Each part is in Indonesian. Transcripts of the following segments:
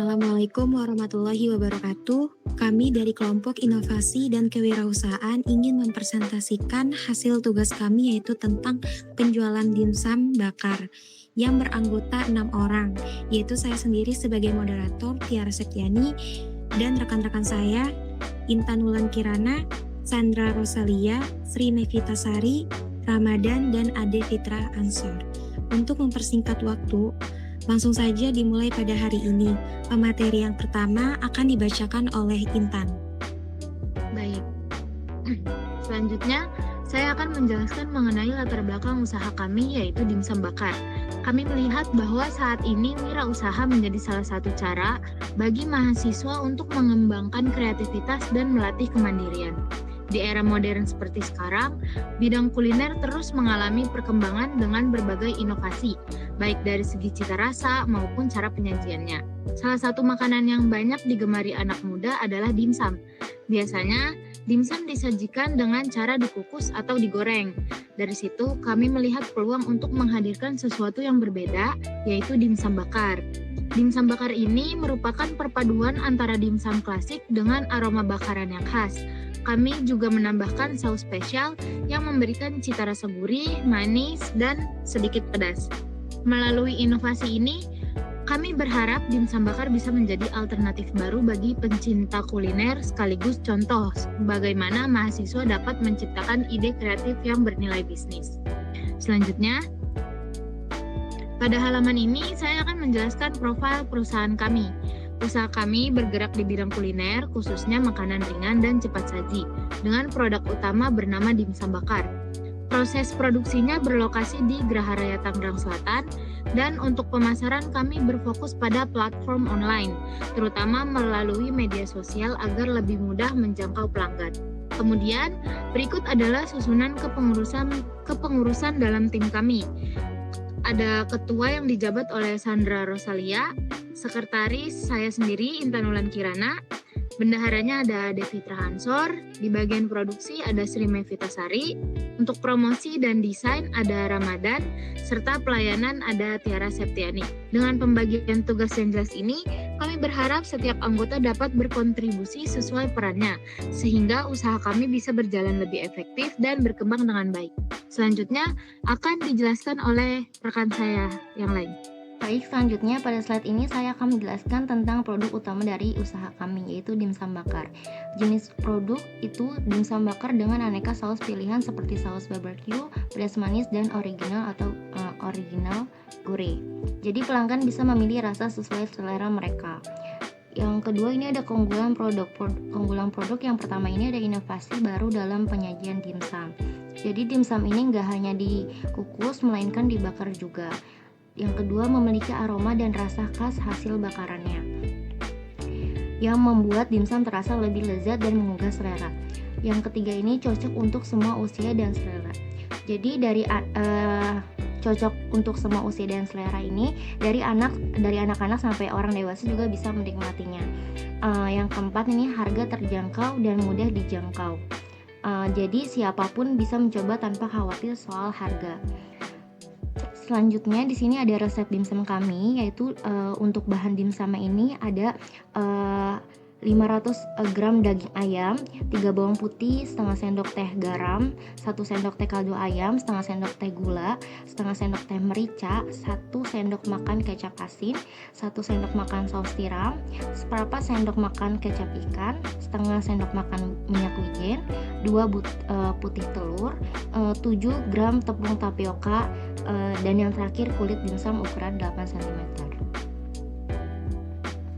Assalamualaikum warahmatullahi wabarakatuh. Kami dari kelompok inovasi dan kewirausahaan ingin mempresentasikan hasil tugas kami yaitu tentang penjualan dimsum bakar yang beranggota 6 orang, yaitu saya sendiri sebagai moderator Tiara Septiani dan rekan-rekan saya Intan Wulan Kirana, Sandra Rosalia, Sri Nevitasari, Ramadan, dan Ade Fitra Ansor. Untuk mempersingkat waktu, langsung saja dimulai pada hari ini. Materi yang pertama akan dibacakan oleh Intan. Baik. Selanjutnya, saya akan menjelaskan mengenai latar belakang usaha kami yaitu dimsum bakar. Kami melihat bahwa saat ini wirausaha menjadi salah satu cara bagi mahasiswa untuk mengembangkan kreativitas dan melatih kemandirian. Di era modern seperti sekarang, bidang kuliner terus mengalami perkembangan dengan berbagai inovasi, baik dari segi cita rasa maupun cara penyajiannya. Salah satu makanan yang banyak digemari anak muda adalah dimsum. Biasanya, dimsum disajikan dengan cara dikukus atau digoreng. Dari situ, kami melihat peluang untuk menghadirkan sesuatu yang berbeda, yaitu dimsum bakar. Dimsum bakar ini merupakan perpaduan antara dimsum klasik dengan aroma bakaran yang khas. Kami juga menambahkan saus spesial yang memberikan cita rasa gurih, manis, dan sedikit pedas. Melalui inovasi ini, kami berharap dimsum bakar bisa menjadi alternatif baru bagi pencinta kuliner sekaligus contoh bagaimana mahasiswa dapat menciptakan ide kreatif yang bernilai bisnis. Selanjutnya, pada halaman ini saya akan menjelaskan profil perusahaan kami. Usaha kami bergerak di bidang kuliner, khususnya makanan ringan dan cepat saji, dengan produk utama bernama dimsum bakar. Proses produksinya berlokasi di Graha Raya Tangerang Selatan, dan untuk pemasaran kami berfokus pada platform online, terutama melalui media sosial agar lebih mudah menjangkau pelanggan. Kemudian, berikut adalah susunan kepengurusan dalam tim kami. Ada ketua yang dijabat oleh Sandra Rosalia, sekretaris saya sendiri Intan Wulan Kirana, bendaharanya ada Ade Fitra Ansor, di bagian produksi ada Sri Nevitasari, untuk promosi dan desain ada Ramadan, serta pelayanan ada Tiara Septiani. Dengan pembagian tugas yang jelas ini, kami berharap setiap anggota dapat berkontribusi sesuai perannya, sehingga usaha kami bisa berjalan lebih efektif dan berkembang dengan baik. Selanjutnya akan dijelaskan oleh rekan saya yang lain. Baik, selanjutnya pada slide ini saya akan menjelaskan tentang produk utama dari usaha kami, yaitu dimsum bakar. Jenis produk itu dimsum bakar dengan aneka saus pilihan seperti saus barbecue, pedas manis, dan original atau original gurih. Jadi pelanggan bisa memilih rasa sesuai selera mereka. Yang kedua, ini ada keunggulan produk. Keunggulan produk yang pertama ini ada inovasi baru dalam penyajian dimsum. Jadi dimsum ini nggak hanya dikukus, melainkan dibakar juga. Yang kedua, memiliki aroma dan rasa khas hasil bakarannya yang membuat dimsum terasa lebih lezat dan menggugah selera. Yang ketiga, ini cocok untuk semua usia dan selera. Jadi cocok untuk semua usia dan selera ini dari anak-anak sampai orang dewasa juga bisa menikmatinya. Yang keempat, ini harga terjangkau dan mudah dijangkau. Jadi siapapun bisa mencoba tanpa khawatir soal harga. Selanjutnya di sini ada resep dimsum kami, yaitu untuk bahan dimsum ini ada 500 gram daging ayam, 3 bawang putih, setengah sendok teh garam, 1 sendok teh kaldu ayam, setengah sendok teh gula, setengah sendok teh merica, 1 sendok makan kecap asin, 1 sendok makan saus tiram, seperempat sendok makan kecap ikan, setengah sendok makan minyak wijen, 2 putih telur, 7 gram tepung tapioka, dan yang terakhir kulit dimsum ukuran 8 cm.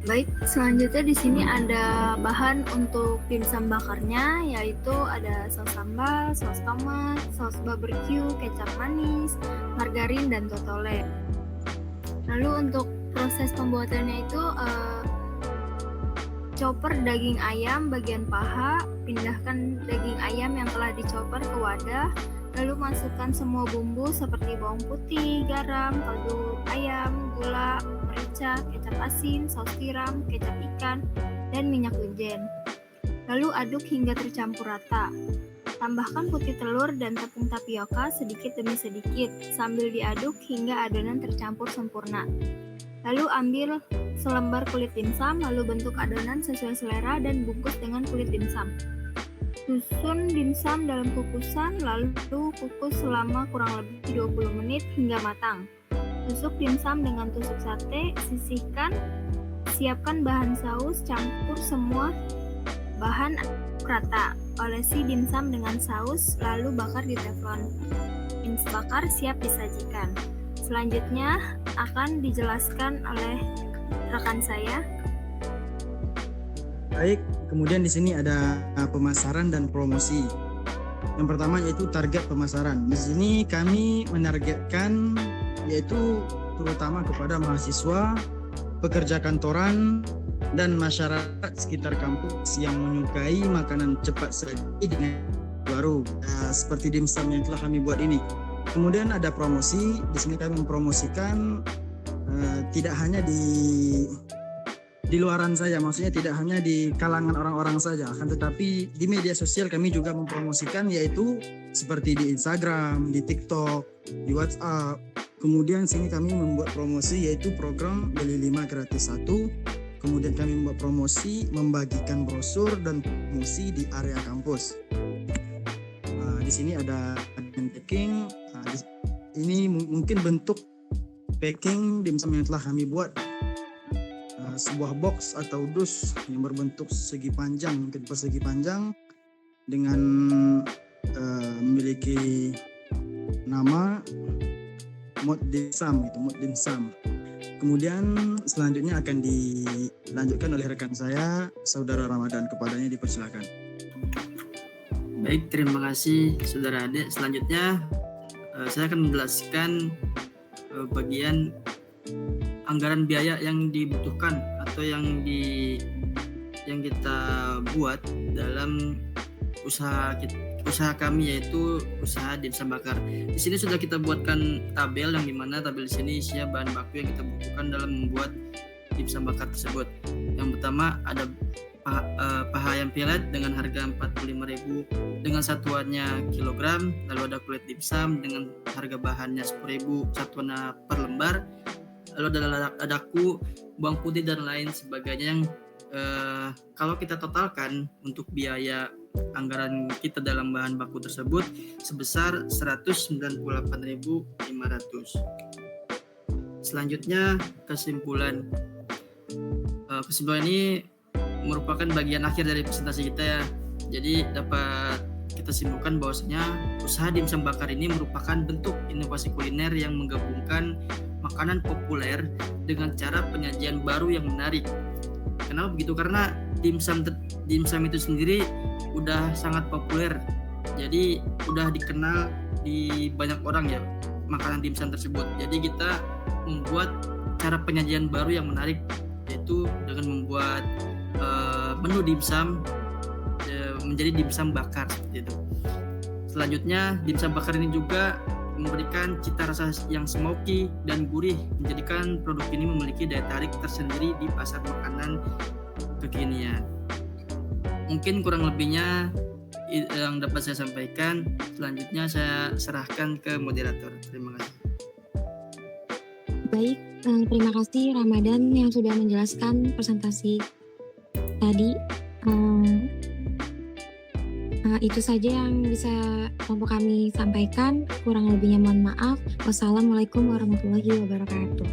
Baik, selanjutnya di sini ada bahan untuk dimsum bakarnya, yaitu ada saus sambal, saus tomat, saus barbecue, kecap manis, margarin, dan totole. Lalu untuk proses pembuatannya itu chopper daging ayam bagian paha, pindahkan daging ayam yang telah dichopper ke wadah, lalu masukkan semua bumbu seperti bawang putih, garam, kaldu ayam, gula, merica, kecap asin, saus tiram, kecap ikan, dan minyak wijen. Lalu aduk hingga tercampur rata. Tambahkan putih telur dan tepung tapioka sedikit demi sedikit sambil diaduk hingga adonan tercampur sempurna. Lalu ambil selembar kulit dimsum, lalu bentuk adonan sesuai selera dan bungkus dengan kulit dimsum. Susun dimsum dalam kukusan, lalu kukus selama kurang lebih 20 menit hingga matang. Tusuk dimsum dengan tusuk sate, sisihkan, siapkan bahan saus, campur semua bahan rata. Olesi dimsum dengan saus, lalu bakar di teflon. Dimsum bakar siap disajikan. Selanjutnya akan dijelaskan oleh rekan saya. Baik, kemudian di sini ada pemasaran dan promosi. Yang pertama yaitu target pemasaran. Di sini kami menargetkan yaitu terutama kepada mahasiswa, pekerja kantoran, dan masyarakat sekitar kampus yang menyukai makanan cepat saji dengan baru seperti dimsum yang telah kami buat ini. Kemudian ada promosi. Di sini kami mempromosikan tidak hanya di luaran saja, maksudnya tidak hanya di kalangan orang-orang saja, akan tetapi di media sosial kami juga mempromosikan, yaitu seperti di Instagram, di TikTok, di WhatsApp. Kemudian sini kami membuat promosi yaitu program beli 5 gratis 1. Kemudian kami membuat promosi membagikan brosur dan promosi di area kampus. Di sini ada packing. Ini mungkin bentuk packing dimsum yang telah kami buat. Sebuah box atau dus yang berbentuk segi panjang, mungkin persegi panjang dengan memiliki nama Mod Dimsum, itu Mod Dimsum. Kemudian selanjutnya akan dilanjutkan oleh rekan saya, Saudara Ramadan. Kepadanya dipersilakan. Baik, terima kasih Saudara Ade. Selanjutnya saya akan menjelaskan bagian anggaran biaya yang dibutuhkan atau yang kita buat dalam usaha kami, yaitu usaha dimsum bakar. Di sini sudah kita buatkan tabel, yang dimana tabel di sini isinya bahan baku yang kita butuhkan dalam membuat dimsum bakar tersebut. Yang pertama ada paha ayam pelet dengan harga 45.000 dengan satuannya kilogram, lalu ada kulit dimsum dengan harga bahannya 10.000 satuannya per lembar, lalu ada daku, bawang putih dan lain sebagainya yang kalau kita totalkan untuk biaya anggaran kita dalam bahan baku tersebut sebesar 198.500. Selanjutnya kesimpulan ini merupakan bagian akhir dari presentasi kita ya. Jadi dapat kita simpulkan bahwasanya usaha dimsum bakar ini merupakan bentuk inovasi kuliner yang menggabungkan makanan populer dengan cara penyajian baru yang menarik. Kenapa begitu? Karena dimsum itu sendiri udah sangat populer, jadi udah dikenal di banyak orang ya makanan dimsum tersebut. Jadi kita membuat cara penyajian baru yang menarik, yaitu dengan membuat menu dimsum menjadi dimsum bakar seperti itu. Selanjutnya dimsum bakar ini juga memberikan cita rasa yang smoky dan gurih, menjadikan produk ini memiliki daya tarik tersendiri di pasar makanan kekinian. Mungkin kurang lebihnya yang dapat saya sampaikan. Selanjutnya saya serahkan ke moderator. Terima kasih. Baik, terima kasih Ramadan yang sudah menjelaskan presentasi tadi. Itu saja yang bisa kelompok kami sampaikan. Kurang lebihnya mohon maaf. Wassalamualaikum warahmatullahi wabarakatuh.